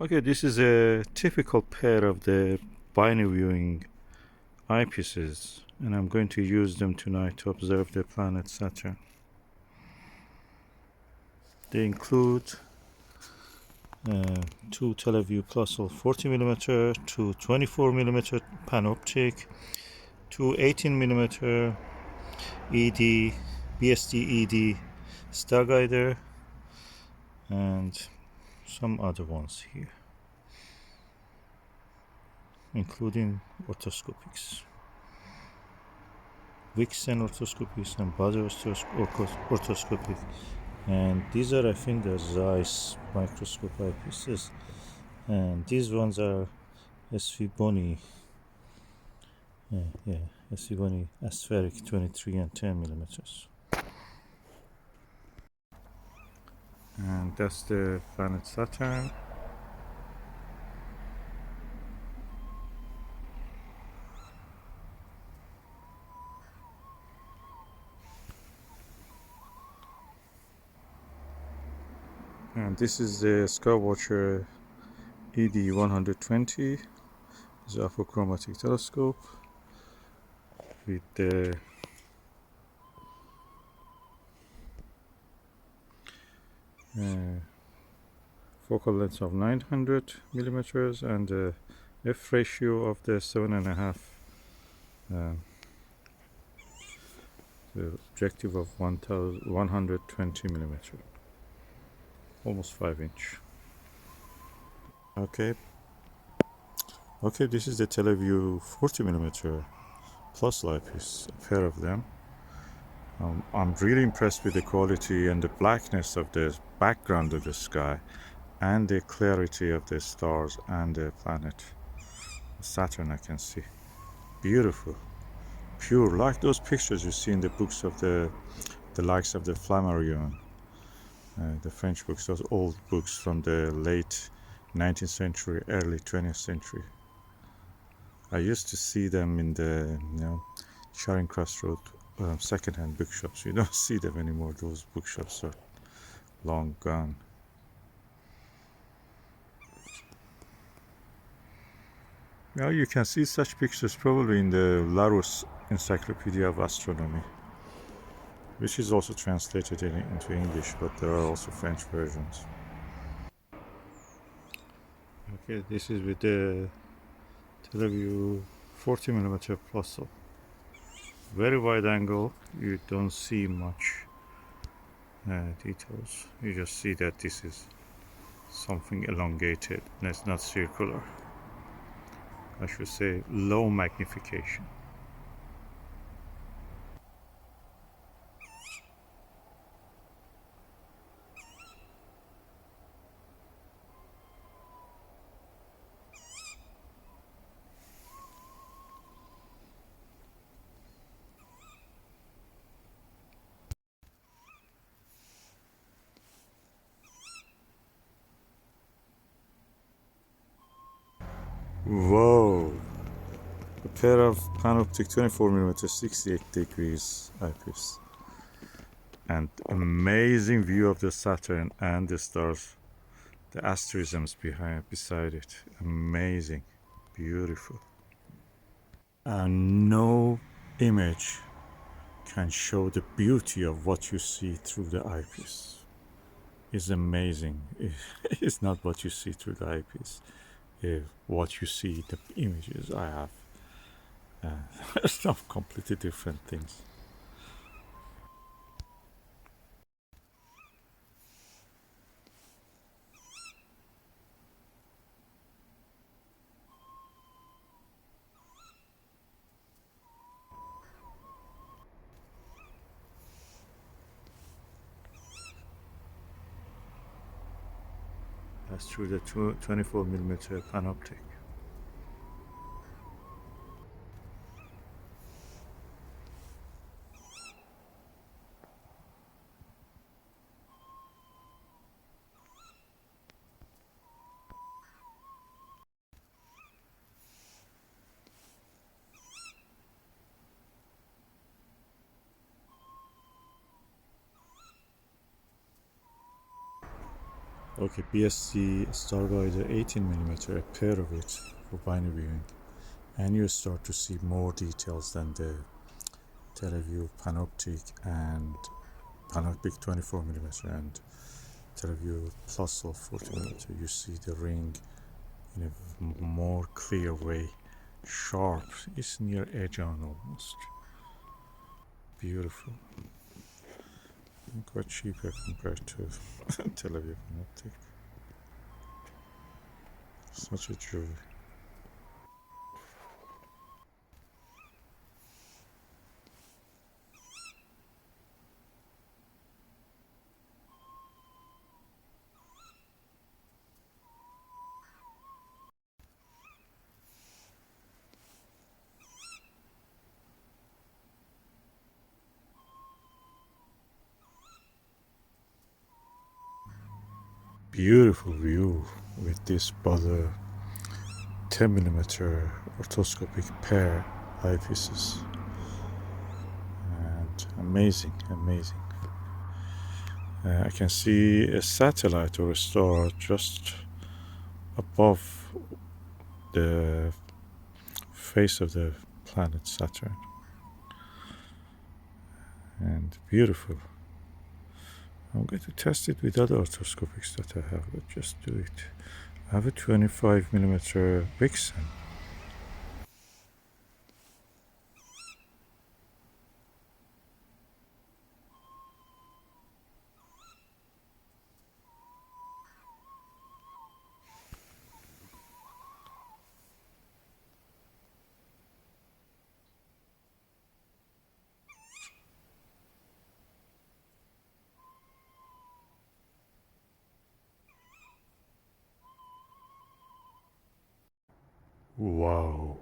Okay, this is a typical pair of the Binoviewing eyepieces, and I'm going to use them tonight to observe the planet Saturn. They include two Televue Plössl 40mm, two 24mm Panoptic, two 18mm ED, BST ED Starguider, and some other ones here, including orthoscopics. Vixen orthoscopics and Baader orthoscopic, and these are, I think, the Zeiss microscope eyepieces, and these ones are SV Boni, SV Boni aspheric 23 and 10mm, and that's the planet Saturn. And this is the Skywatcher ED 120. It's an Apochromatic telescope with the focal length of 900 millimeters and the f ratio of the 7.5. The objective of 120 millimeter, almost 5-inch. Okay, this is the Televue 40mm Plössl eyepiece, a pair of them. I'm really impressed with the quality and the blackness of the background of the sky and the clarity of the stars and the planet Saturn. I can see beautiful, pure, like those pictures you see in the books of the likes of the Flammarion, the French books, those old books from the late 19th century, early 20th century. I used to see them in the Charing Cross Road second-hand bookshops. You don't see them anymore. Those bookshops are long gone. Now you can see such pictures probably in the Larousse Encyclopedia of Astronomy, which is also translated into English, but there are also French versions. Okay, this is with the Televue 40mm Plössl. Very wide angle, you don't see much details. You just see that this is something elongated and it's not circular. I should say low magnification. Whoa! A pair of Panoptic 24mm 68 degrees eyepiece. And amazing view of the Saturn and the stars, the asterisms beside it. Amazing, beautiful. And no image can show the beauty of what you see through the eyepiece. It's amazing. It's not what you see through the eyepiece. What you see, the images I have, some completely different things. That's through the 24mm Panoptic. Okay, BST Starguider 18mm, a pair of it for Binoviewing, and you start to see more details than the Televue Panoptic and Panoptic 24mm and Televue Plössl 40mm. You see the ring in a more clear way, sharp, it's near edge on almost. Beautiful. Quite cheaper compared to Televue Panoptic. Such a joy. Beautiful view with this Baader 10mm orthoscopic pair eyepieces, and amazing. I can see a satellite or a star just above the face of the planet Saturn, and beautiful. I'm going to test it with other orthoscopics that I have. Let's just do it. I have a 25mm Vixen. Wow.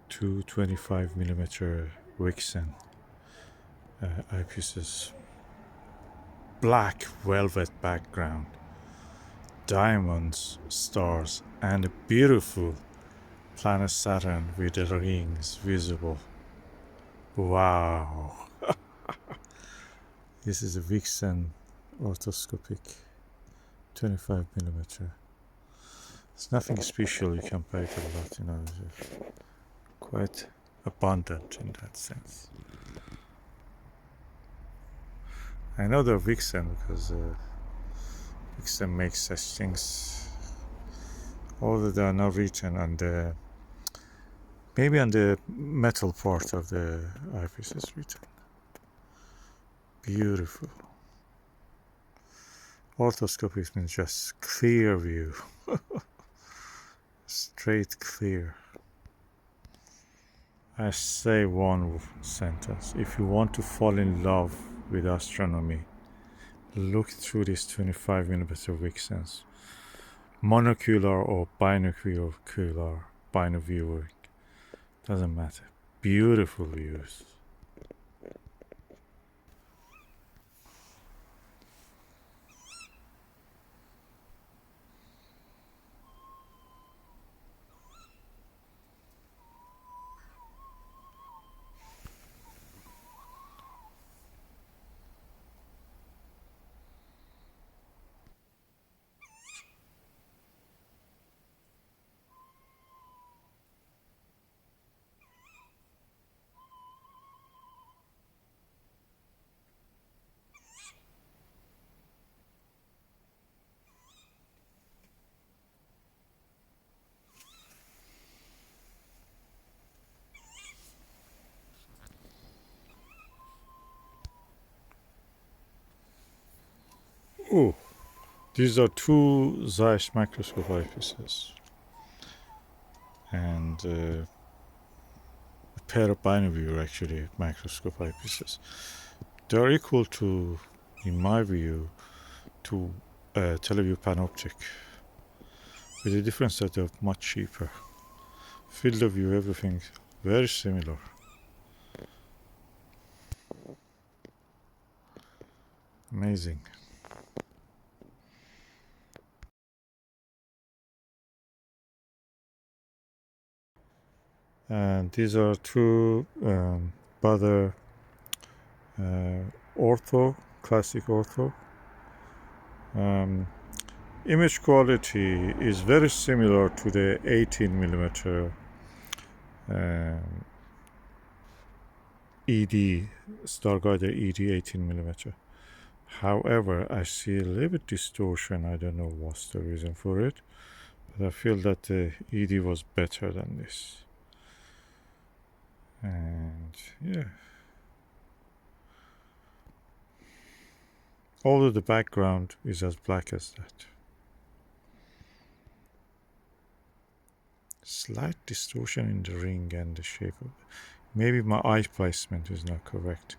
Two 25mm Vixen eyepieces. Black velvet background, diamonds, stars, and a beautiful planet Saturn with the rings visible. Wow. This is a Vixen orthoscopic 25mm. It's nothing special, you can pay it a lot, you know, it's quite abundant in that sense. I know they're Vixen because Vixen makes such things, although they are not written on the, maybe on the metal part of the eyepiece is written. Beautiful. Orthoscopic means just clear view. Straight clear. I say one sentence. If you want to fall in love with astronomy, look through these 25mm Vixens. Monocular or binocular, Binoviewer, doesn't matter. Beautiful views. Oh, these are two Zeiss microscope eyepieces and a pair of Binoviewer actually microscope eyepieces. They are equal to, in my view, to Televue Panoptic, with the difference that they're much cheaper. Field of view, everything very similar. Amazing. And these are two Baader Ortho, Classic Ortho. Image quality is very similar to the 18mm ED, Starguider ED 18mm. However, I see a little bit distortion. I don't know what's the reason for it, but I feel that the ED was better than this. And yeah, although the background is as black as that. Slight distortion in the ring and the shape of it. Maybe my eye placement is not correct.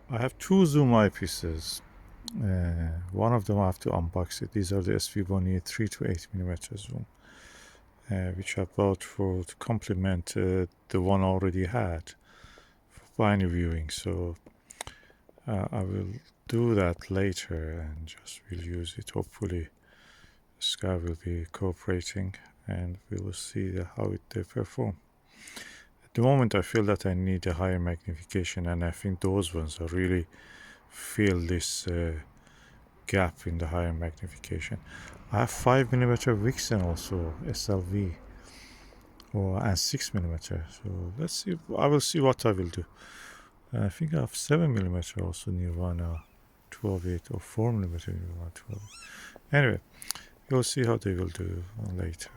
I have two zoom eyepieces. One of them I have to unbox it. These are the SV1E 3 to 8mm zoom, which I bought to complement the one I already had for Binoviewing. So I will do that later and just will use it. Hopefully Sky will be cooperating and we will see how they perform. At the moment I feel that I need a higher magnification, and I think those ones are really feel this gap in the higher magnification. I have 5mm Vixen also, SLV, and 6mm. So let's see. I will see what I will do. I think I have 7mm also Nirvana 12.8 or 4mm Nirvana 12. Anyway, we'll see how they will do later.